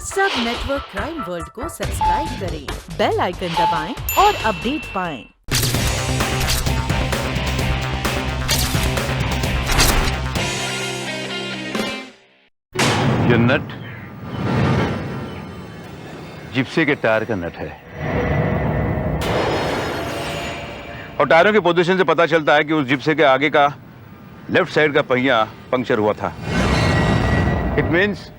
सब network crime world को subscribe करें, बेल आइकन दबाएं और अपडेट पाएं। ये नट जिप्सी के टायर का नट है और टायरों की पोजीशन से पता चलता है कि उस जिप्सी के आगे का लेफ्ट साइड का पहिया पंक्चर हुआ था। इट मीन्स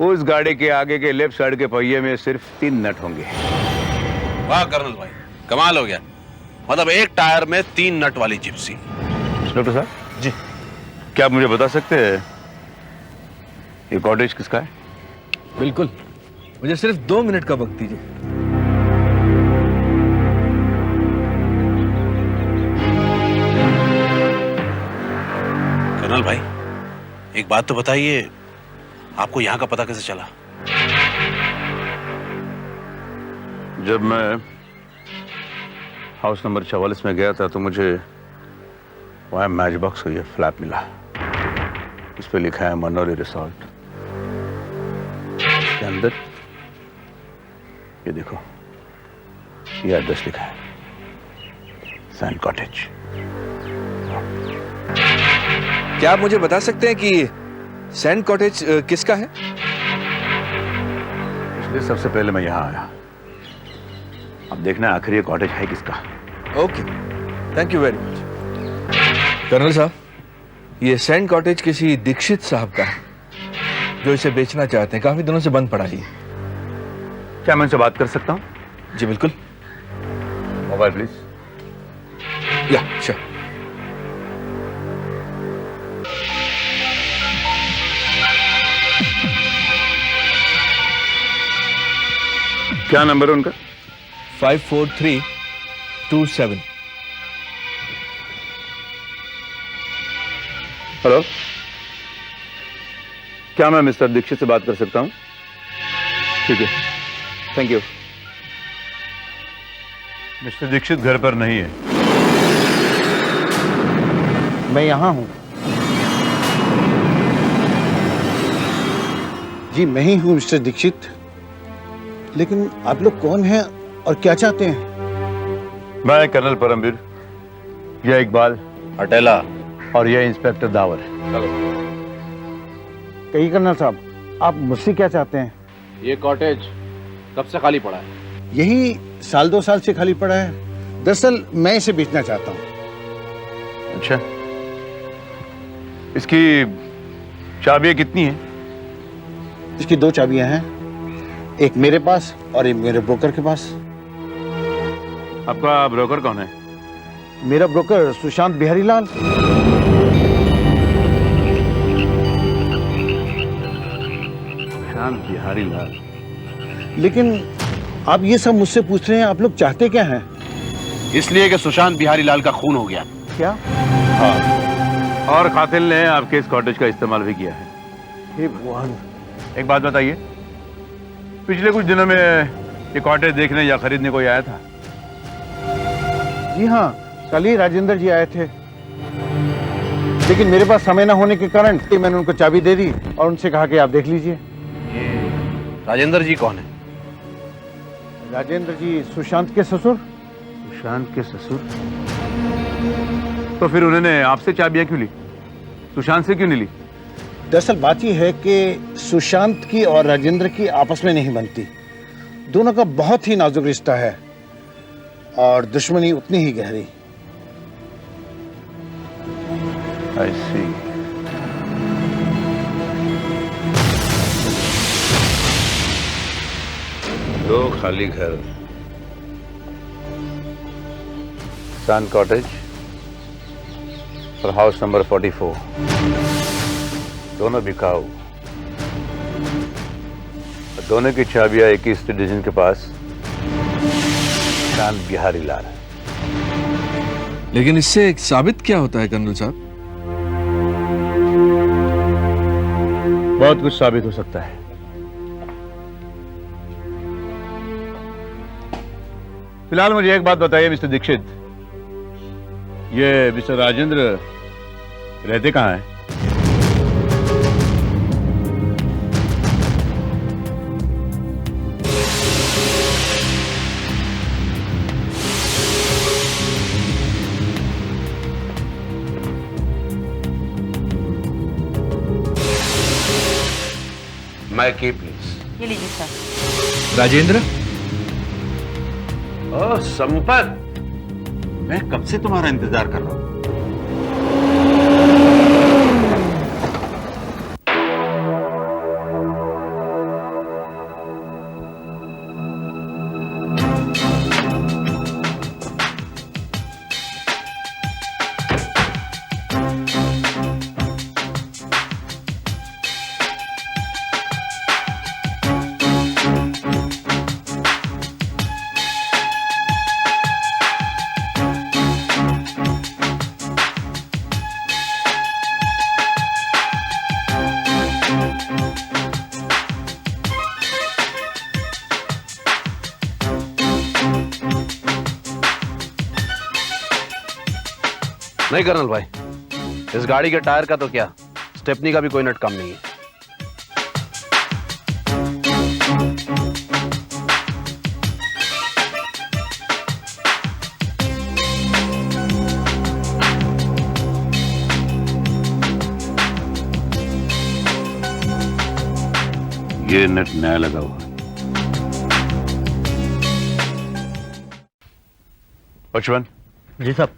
उस गाड़ी के आगे के लेफ्ट साइड के पहिए में सिर्फ 3 नट होंगे। वाह कर्नल भाई, कमाल हो गया। मतलब एक टायर में 3 नट वाली जिप्सी। डॉक्टर साहब जी, क्या आप मुझे बता सकते हैं ये कॉटेज किसका है? बिल्कुल, मुझे सिर्फ 2 मिनट का वक्त दीजिए। कर्नल भाई, एक बात तो बताइए, आपको यहाँ का पता कैसे चला? जब मैं हाउस नंबर 44 में गया था तो मुझे वहां मैच बॉक्स को ये फ्लैप मिला। इस पे लिखा है मनोरी रिसोर्ट। के अंदर ये देखो, ये एड्रेस लिखा है, सैंड कॉटेज। क्या आप मुझे बता सकते हैं कि सैंड कॉटेज किसका है? इसलिए सबसे पहले मैं यहां आया। अब देखना आखिर ये कॉटेज है किसका। Okay, thank you very much. Colonel साहब, ये सैंड कॉटेज किसी दीक्षित साहब का है जो इसे बेचना चाहते हैं। काफी दिनों से बंद पड़ा है। क्या मैं उनसे बात कर सकता हूँ? जी बिल्कुल। Mobile please. या श्योर। क्या नंबर है उनका? 54327। हेलो, क्या मैं मिस्टर दीक्षित से बात कर सकता हूं? ठीक है, थैंक यू। मिस्टर दीक्षित घर पर नहीं है। मैं यहां हूं जी, मैं ही हूं मिस्टर दीक्षित। लेकिन आप लोग कौन हैं और क्या चाहते हैं? मैं कर्नल परमवीर, यह इकबाल अटेला और यह इंस्पेक्टर दावर। कही कर्नल साहब, आप मुझसे क्या चाहते हैं? ये कॉटेज कब से खाली पड़ा है? यही 1-2 साल से खाली पड़ा है। दरअसल मैं इसे बेचना चाहता हूं। अच्छा, इसकी चाबियां कितनी हैं? इसकी 2 चाबियां हैं, एक मेरे पास और एक मेरे ब्रोकर के पास। आपका ब्रोकर कौन है? मेरा ब्रोकर सुशांत बिहारी लाल। सुशांत बिहारी लाल। लेकिन आप ये सब मुझसे पूछ रहे हैं, आप लोग चाहते क्या हैं? इसलिए कि सुशांत बिहारी लाल का खून हो गया। क्या? हाँ, और कातिल ने आपके इस कॉटेज का इस्तेमाल भी किया है। हे भगवान। एक बात बताइए, पिछले कुछ दिनों में ये कॉटेज देखने या खरीदने कोई आया था? जी हाँ, कल ही राजेंद्र जी आए थे, लेकिन मेरे पास समय न होने के कारण मैंने उनको चाबी दे दी और उनसे कहा कि आप देख लीजिए। राजेंद्र जी कौन है? राजेंद्र जी सुशांत के ससुर। सुशांत के ससुर? तो फिर उन्होंने आपसे चाबियां क्यों ली? सुशांत से क्यों नहीं ली? दरअसल बात यह है कि सुशांत की और राजेंद्र की आपस में नहीं बनती। दोनों का बहुत ही नाजुक रिश्ता है और दुश्मनी उतनी ही गहरी। I see. दो खाली घर, सन कॉटेज और हाउस नंबर 44, दोनों बिकाऊ। दोनों की चाबियां एक ही सिटीजन के पास, सुशांत बिहारी लाल। लेकिन इससे एक साबित क्या होता है कर्नल साहब? बहुत कुछ साबित हो सकता है। फिलहाल मुझे एक बात बताइए मिस्टर दीक्षित, ये मिस्टर राजेंद्र रहते कहाँ हैं? माय की प्लीज। ये लीजिए सर। राजेंद्र, ओह संपत, मैं कब से तुम्हारा इंतजार कर रहा हूं। नहीं कर्नल भाई, इस गाड़ी के टायर का तो क्या, स्टेपनी का भी कोई नट कम नहीं है। ये नट नया लगा हुआ है। बचवन, जी साहब।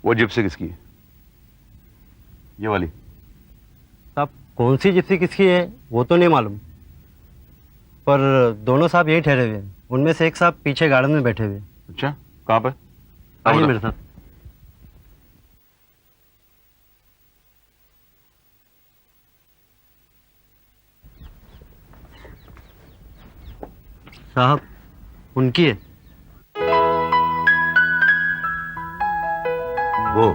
वो जिप्सी किसकी है? ये वाली? साहब कौन सी जिप्सी किसकी है वो तो नहीं मालूम, पर दोनों साहब यहीं ठहरे हुए हैं। उनमें से एक साहब पीछे गार्डन में बैठे हुए। अच्छा, कहाँ पर? आइए मेरे साथ। साहब उनकी है। वो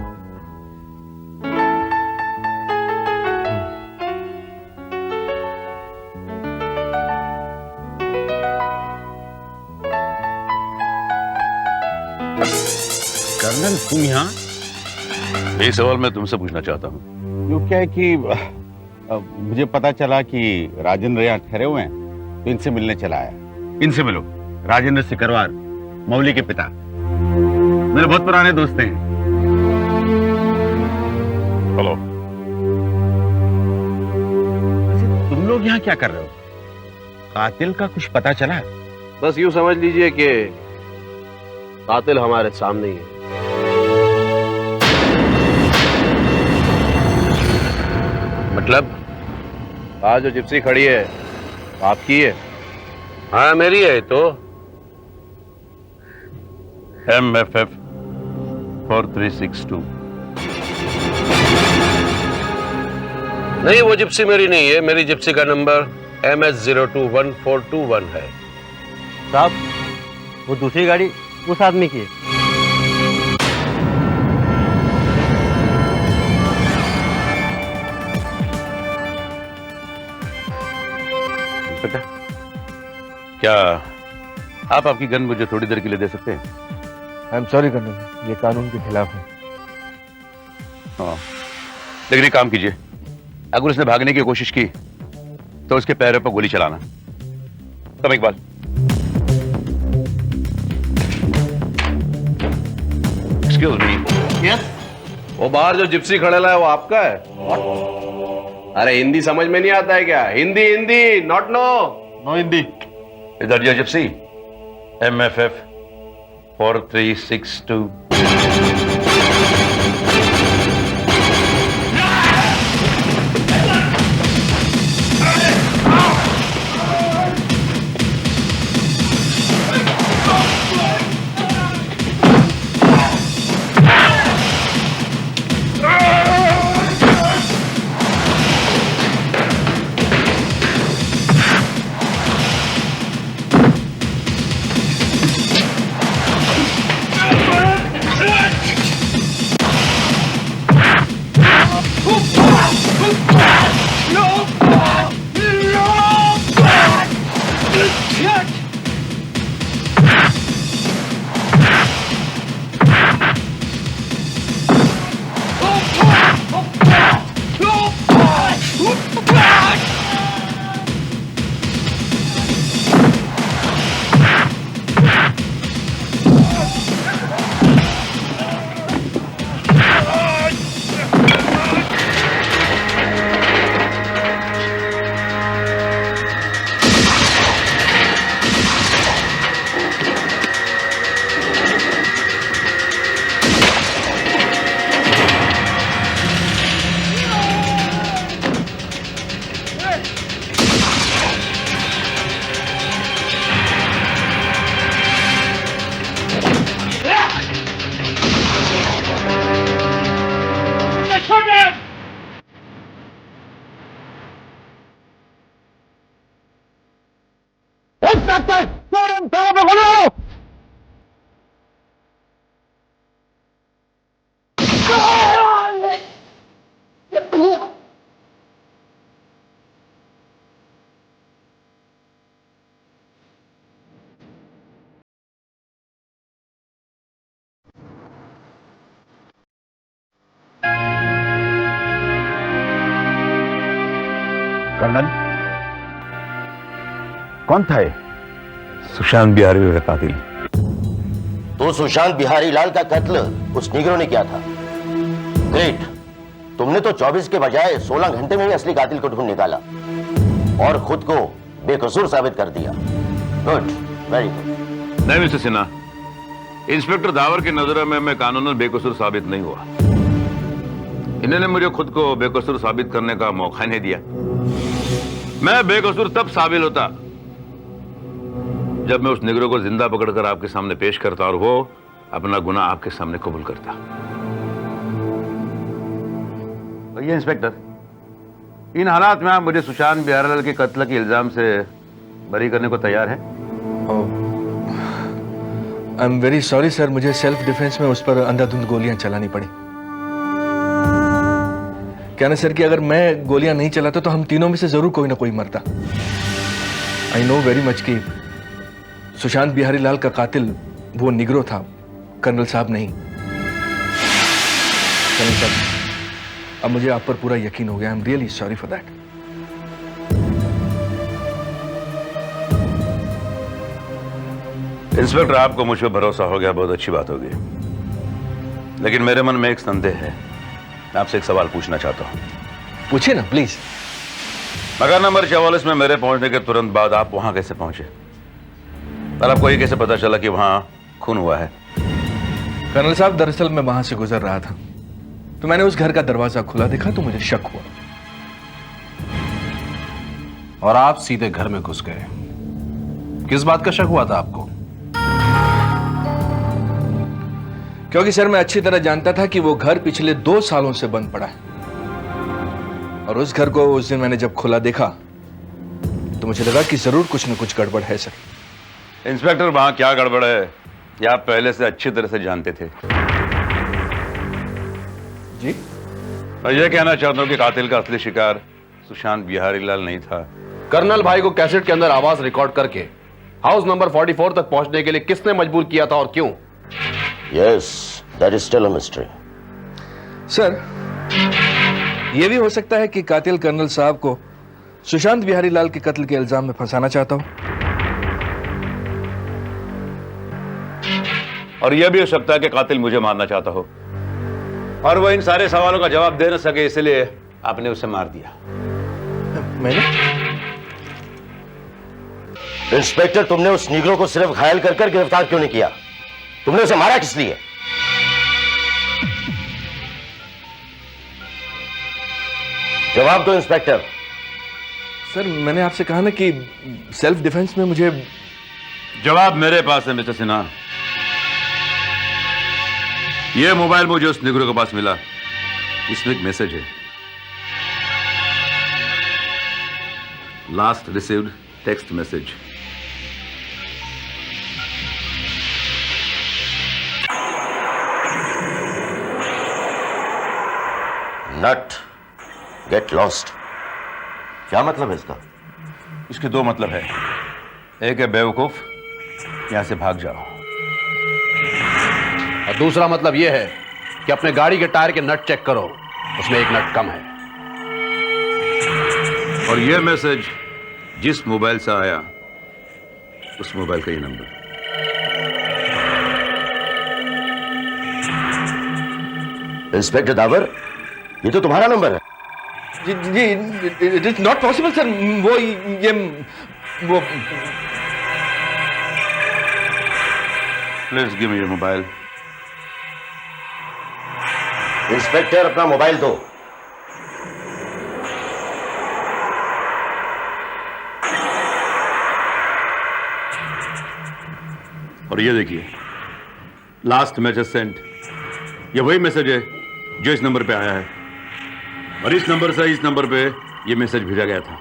कर्नल, तुम यहाँ? यही सवाल मैं तुमसे पूछना चाहता हूँ। यूँ क्या है कि मुझे पता चला कि राजेंद्र यहाँ ठहरे हुए हैं, तो इनसे मिलने चला आया। इनसे मिलो। राजेंद्र सिकरवार, मौली के पिता, मेरे बहुत पुराने दोस्त हैं। हेलो। तुम लोग यहाँ क्या कर रहे हो? कातिल का कुछ पता चला? बस यूं समझ लीजिए कि कातिल हमारे सामने ही है। मतलब आज जो जिप्सी खड़ी है आपकी है? हाँ मेरी है। तो MFF 4362। नहीं, वो जिप्सी मेरी नहीं है। मेरी जिप्सी का नंबर MS021421 है। साहब वो दूसरी गाड़ी उस आदमी की है। पता क्या आप आपकी गन मुझे थोड़ी देर के लिए दे सकते हैं? आई एम सॉरी कर्नल, ये कानून के खिलाफ है। हाँ, लेकिन एक काम कीजिए, अगर उसने भागने की कोशिश की तो उसके पैरों पर गोली चलाना। Come Iqbal. Excuse me. Yes. वो बाहर जो जिप्सी खड़ेला है वो आपका है? अरे हिंदी समझ में नहीं आता है क्या? Hindi Hindi, not no. No Hindi. इधर जो जिप्सी MFF 4362। कर्नल, कौन था ये? सुशांत बिहारी का कातिल। तो सुशांत बिहारी लाल का कत्ल उस निग्रो ने किया था। ग्रेट। तुमने तो 24 के बजाय 16 घंटे में ही असली कातिल को ढूंढ निकाला और खुद को बेकसूर साबित कर दिया। Good, very good. नहीं मिस्टर सिन्हा, इंस्पेक्टर दावर की नजरों में मैं कानूनन बेकसूर साबित नहीं हुआ। इन्होंने मुझे खुद को बेकसूर साबित करने का मौका नहीं दिया। मैं बेकसूर तब साबित होता जब मैं उस निगरो को जिंदा पकड़कर आपके सामने पेश करता और वो अपना गुनाह आपके सामने कबूल करता। भैया इंस्पेक्टर, इन हालात में आप मुझे सुशांत बिहारीलाल के कत्ल के इल्जाम से बरी करने को तैयार है? I am very sorry sir, मुझे सेल्फ डिफेंस में उस पर अंधाधुंध गोलियां चलानी पड़ी। क्या ना सर कि अगर मैं गोलियां नहीं चलाता तो हम तीनों में से जरूर कोई ना कोई मरता। आई नो वेरी मच कि सुशांत बिहारी लाल का कातिल वो निग्रो था, कर्नल साहब नहीं। कर्नल साहब, अब मुझे आप पर पूरा यकीन हो गया। I am really sorry for that. Inspector, आपको मुझ पर भरोसा हो गया, बहुत अच्छी बात होगी। लेकिन मेरे मन में एक संदेह है। मैं आपसे एक सवाल पूछना चाहता हूं। पूछिए ना प्लीज। मकान नंबर 44 में मेरे पहुंचने के तुरंत बाद आप वहां कैसे पहुंचे और आपको ये कैसे पता चला कि वहां खून हुआ है? कर्नल साहब, दरअसल मैं वहां से गुजर रहा था तो मैंने उस घर का दरवाजा खुला देखा तो मुझे शक हुआ और आप सीधे घर में घुस गए। किस बात का शक हुआ था आपको? क्योंकि सर मैं अच्छी तरह जानता था कि वो घर पिछले 2 सालों से बंद पड़ा है और उस घर को उस दिन मैंने जब खुला देखा तो मुझे लगा कि जरूर कुछ न कुछ गड़बड़ है सर। इंस्पेक्टर, वहां क्या गड़बड़ है ये आप पहले से अच्छी तरह से जानते थे। जी? मैं ये कहना चाहता हूं कि कातिल का असली शिकार सुशांत बिहारीलाल नहीं था। कर्नल भाई को कैसेट के अंदर आवाज रिकॉर्ड करके हाउस नंबर 44 तक पहुंचने के लिए किसने मजबूर किया था और क्यों? Yes, that is still a mystery. Sir, यह भी हो सकता है कि कातिल कर्नल साहब को सुशांत बिहारी लाल के कत्ल के इल्जाम में फंसाना चाहता हूं। और यह भी हो सकता है कि कातिल मुझे मारना चाहता हो और वो इन सारे सवालों का जवाब दे न सके, इसलिए आपने उसे मार दिया। मैंने? इंस्पेक्टर, तुमने उस निग्रो को सिर्फ घायल कर गिरफ्तार क्यों नहीं किया? तुमने उसे मारा किस लिए? जवाब दो इंस्पेक्टर। सर मैंने आपसे कहा ना कि सेल्फ डिफेंस में मुझे। जवाब मेरे पास है मिस्टर सिन्हा। यह मोबाइल मुझे उस निग्रो के पास मिला, इसमें एक मैसेज है। Last received text message. Not get lost. क्या मतलब है इसका? इसके 2 मतलब है। एक है बेवकूफ, यहां से भाग जाओ। और दूसरा मतलब यह है कि अपने गाड़ी के टायर के नट चेक करो, उसमें एक नट कम है। और यह मैसेज जिस मोबाइल से आया उस मोबाइल का ये नंबर। इंस्पेक्टर दावर, ये तो तुम्हारा नंबर है। जी, it is not possible sir. वो please give me your mobile. Inspector, अपना मोबाइल दो। और ये देखिए, लास्ट मैसेज सेंट। ये वही मैसेज है जो इस नंबर पे आया है और इस नंबर से इस नंबर पे ये मैसेज भेजा गया था।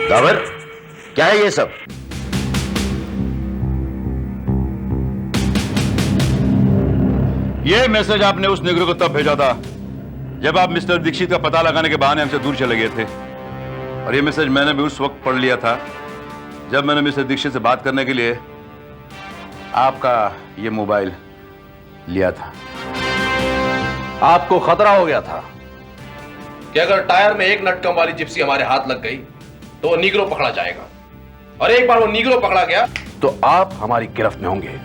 दावर, क्या है ये सब? ये मैसेज आपने उस निगरो को तब भेजा था जब आप मिस्टर दीक्षित का पता लगाने के बहाने हमसे दूर चले गए थे, और ये मैसेज मैंने भी उस वक्त पढ़ लिया था जब मैंने मिस्टर दीक्षित से बात करने के लिए आपका ये मोबाइल लिया था। आपको खतरा हो गया था कि अगर टायर में एक नटकम वाली जिप्सी हमारे हाथ लग गई तो वो नीग्रो पकड़ा जाएगा, और एक बार वो नीग्रो पकड़ा गया तो आप हमारी गिरफ्त में होंगे।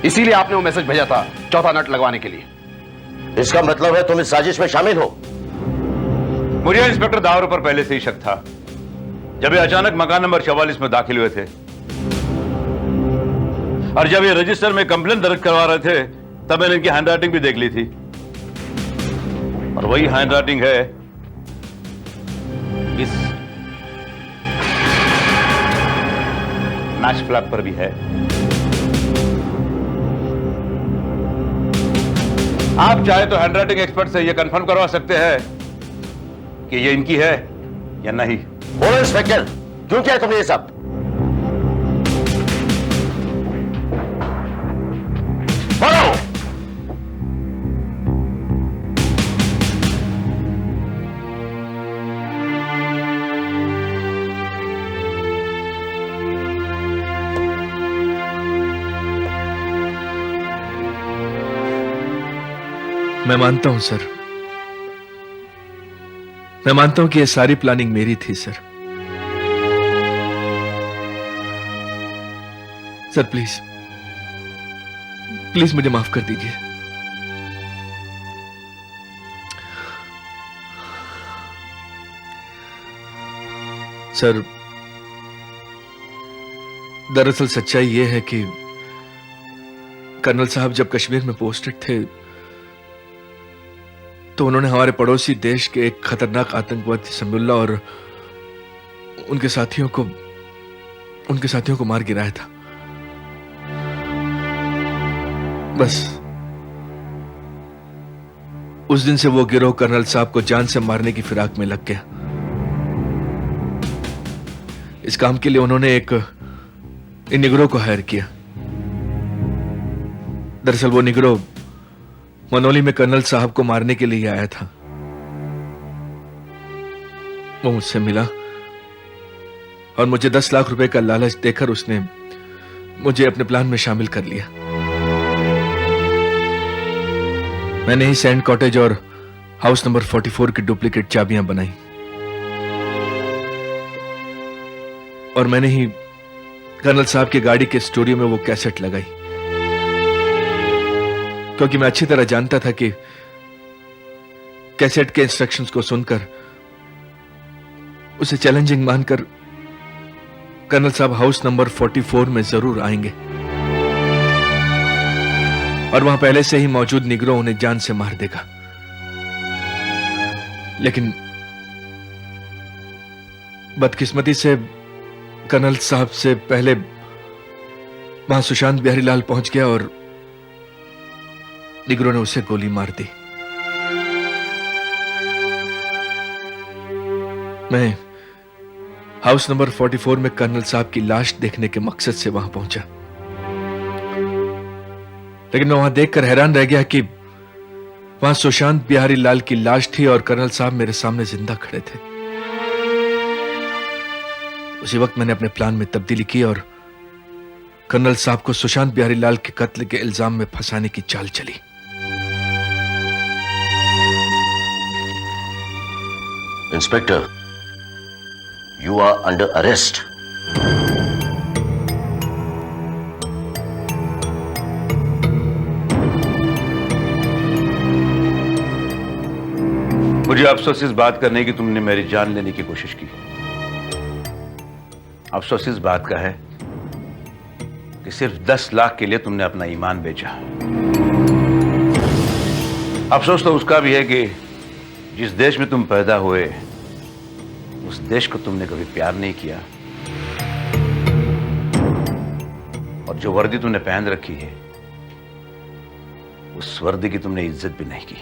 इसीलिए आपने वो मैसेज भेजा था चौथा नट लगवाने के लिए। इसका मतलब है तुम इस साजिश में शामिल हो? मुझे इंस्पेक्टर दावर पर पहले से ही शक था। जब ये अचानक मकान नंबर 44 में दाखिल हुए थे और जब ये रजिस्टर में कंप्लेंट दर्ज करवा रहे थे तब मैंने इनकी हैंडराइटिंग भी देख ली थी, और वही हैंडराइटिंग है इस मैच फ्लैग पर भी है। आप चाहे तो हैंडराइटिंग एक्सपर्ट से यह कंफर्म करवा सकते हैं कि ये इनकी है या नहीं। बोलो इंस्पेक्टर, क्यों किया तुमने ये सब? बोलो। मैं मानता हूं सर, मैं मानता हूं कि यह सारी प्लानिंग मेरी थी सर। सर प्लीज प्लीज मुझे माफ कर दीजिए। सर दरअसल सच्चाई यह है कि कर्नल साहब जब कश्मीर में पोस्टेड थे तो उन्होंने हमारे पड़ोसी देश के एक खतरनाक आतंकवादी समीउल्लाह और उनके साथियों को मार गिराया था। बस उस दिन से वो गिरोह कर्नल साहब को जान से मारने की फिराक में लग गया। इस काम के लिए उन्होंने एक निगरोह को हायर किया। दरअसल वो निगरोह मनोली में कर्नल साहब को मारने के लिए आया था। वो मुझसे मिला और मुझे 10 लाख रुपए का लालच देकर उसने मुझे अपने प्लान में शामिल कर लिया। मैंने ही सैंड कॉटेज और हाउस नंबर 44 की डुप्लीकेट चाबियां बनाई और मैंने ही कर्नल साहब की गाड़ी के स्टूडियो में वो कैसेट लगाई, क्योंकि मैं अच्छी तरह जानता था कि कैसेट के इंस्ट्रक्शंस को सुनकर उसे चैलेंजिंग मानकर कर्नल साहब हाउस नंबर 44 में जरूर आएंगे और वहां पहले से ही मौजूद निगरों उन्हें जान से मार देगा। लेकिन बदकिस्मती से कर्नल साहब से पहले वहां सुशांत बिहारी लाल पहुंच गया और निगरों ने उसे गोली मार दी। मैं हाउस नंबर 44 में कर्नल साहब की लाश देखने के मकसद से वहां पहुंचा, लेकिन मैं वहां देखकर हैरान रह गया कि वहां सुशांत बिहारी लाल की लाश थी और कर्नल साहब मेरे सामने जिंदा खड़े थे। उसी वक्त मैंने अपने प्लान में तब्दीली की और कर्नल साहब को सुशांत बिहारी लाल के कत्ल के इल्जाम में फंसाने की चाल चली। Inspector, you are under arrest. मुझे अफसोस इस बात का नहीं कि तुमने मेरी जान लेने की कोशिश की। अफसोस इस बात का है कि सिर्फ 10 लाख के लिए तुमने अपना ईमान बेचा। अफसोस तो उसका भी है कि जिस देश में तुम पैदा हुए उस देश को तुमने कभी प्यार नहीं किया और जो वर्दी तुमने पहन रखी है उस वर्दी की तुमने इज्जत भी नहीं की।